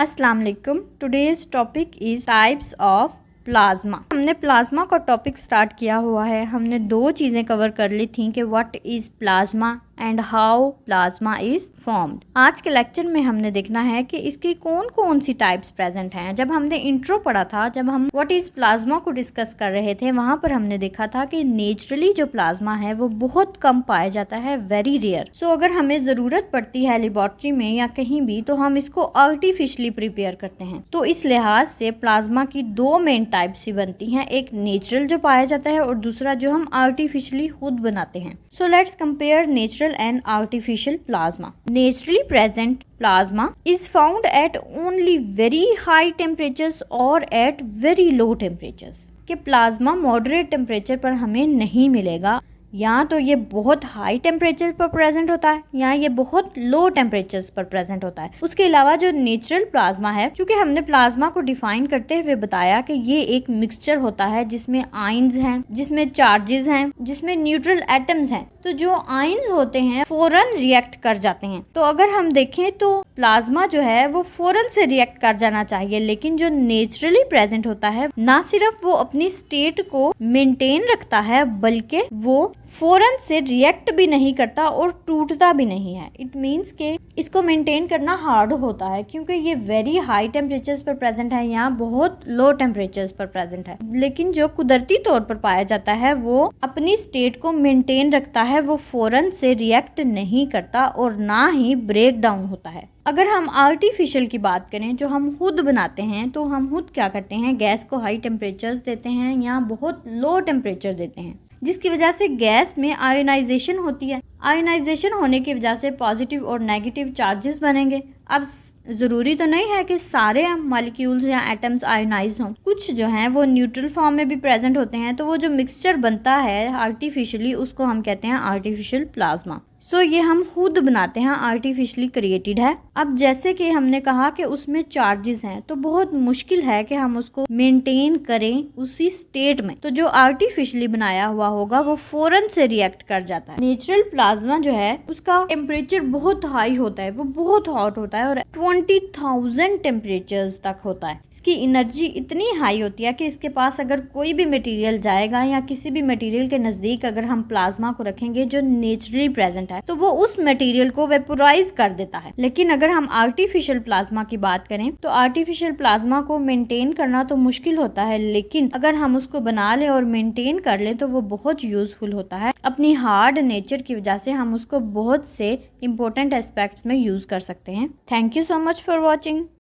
अस्सलाम वालेकुम। Today's topic is types of plasma. हमने प्लाज्मा का टॉपिक स्टार्ट किया हुआ है। हमने दो चीज़ें कवर कर ली थी कि what is plasma and how plasma is formed. आज के लेक्चर में हमने देखना है कि इसकी कौन कौन सी टाइप्स प्रेजेंट हैं। जब हमने इंट्रो पढ़ा था, जब हम व्हाट इज प्लाज्मा को डिस्कस कर रहे थे, वहाँ पर हमने देखा था कि नेचुरली जो प्लाज्मा है वो बहुत कम पाया जाता है, वेरी रेयर। सो अगर हमें ज़रूरत पड़ती है लेबोरेटरी में या कहीं भी, तो हम इसको आर्टिफिशियली प्रिपेयर करते हैं। तो इस लिहाज से प्लाज्मा की दो मेन टाइप्स ही बनती हैं, एक नेचुरल जो पाया जाता है और दूसरा जो हम आर्टिफिशियली खुद बनाते हैं। So let's compare natural and artificial plasma. Naturally present plasma is found at only very high temperatures or at very low temperatures. कि प्लाज्मा मॉडरेट टेम्परेचर पर हमें नहीं मिलेगा, या तो ये बहुत हाई टेम्परेचर पर प्रेजेंट होता है या ये बहुत लो टेम्परेचर्स पर प्रेजेंट होता है। उसके अलावा जो नेचुरल प्लाज्मा है, चूंकि हमने प्लाज्मा को डिफाइन करते हुए बताया कि ये एक मिक्सचर होता है जिसमें आयंस हैं, जिसमें चार्जेस हैं, जिसमें न्यूट्रल एटम्स हैं। तो जो आयंस होते हैं फौरन रिएक्ट कर जाते हैं। तो अगर हम देखें तो प्लाज्मा जो है वो फौरन से रिएक्ट कर जाना चाहिए, लेकिन जो नेचुरली प्रेजेंट होता है ना सिर्फ वो अपनी स्टेट को मेंटेन रखता है, बल्कि वो फौरन से रिएक्ट भी नहीं करता और टूटता भी नहीं है। इट मीन्स के इसको मेंटेन करना हार्ड होता है, क्योंकि ये वेरी हाई टेम्परेचर्स पर प्रेजेंट है, यहाँ बहुत लो टेम्परेचर्स पर प्रेजेंट है। लेकिन जो कुदरती तौर पर पाया जाता है वो अपनी स्टेट को मेंटेन रखता है, वो फौरन से रिएक्ट नहीं करता और ना ही ब्रेक डाउन होता है। अगर हम आर्टिफिशियल की बात करें, जो हम खुद बनाते हैं, तो हम खुद क्या करते हैं, गैस को हाई टेम्परेचर्स देते हैं या बहुत लो टेम्परेचर देते हैं, जिसकी वजह से गैस में आयोनाइजेशन होती है। आयोनाइजेशन होने की वजह से पॉजिटिव और नेगेटिव चार्जेस बनेंगे। अब ज़रूरी तो नहीं है कि सारे मॉलिक्यूल्स या एटम्स आयोनाइज हों, कुछ जो हैं वो न्यूट्रल फॉर्म में भी प्रेजेंट होते हैं। तो वो जो मिक्सचर बनता है आर्टिफिशियली, उसको हम कहते हैं आर्टिफिशियल प्लाज्मा। सो ये हम खुद बनाते हैं, आर्टिफिशियली क्रिएटेड है। अब जैसे कि हमने कहा कि उसमें चार्जेस हैं, तो बहुत मुश्किल है कि हम उसको मेंटेन करें उसी स्टेट में। तो जो आर्टिफिशियली बनाया हुआ होगा वो फौरन से रिएक्ट कर जाता है। नेचुरल प्लाज्मा जो है उसका टेम्परेचर बहुत हाई होता है, वो बहुत हॉट होता है और 20,000 टेम्परेचर्स तक होता है। इसकी एनर्जी इतनी हाई होती है कि इसके पास अगर कोई भी मटेरियल जाएगा या किसी भी मटेरियल के नज़दीक अगर हम प्लाज्मा को रखेंगे जो नेचुरली प्रेजेंट है, तो वो उस मटेरियल को वेपोराइज कर देता है। लेकिन अगर हम आर्टिफिशियल प्लाज्मा की बात करें, तो आर्टिफिशियल प्लाज्मा को मेंटेन करना तो मुश्किल होता है, लेकिन अगर हम उसको बना लें और मेंटेन कर लें तो वो बहुत यूजफुल होता है। अपनी हार्ड नेचर की वजह से हम उसको बहुत से इंपॉर्टेंट एस्पेक्ट्स में यूज कर सकते हैं। Thank you so much for watching.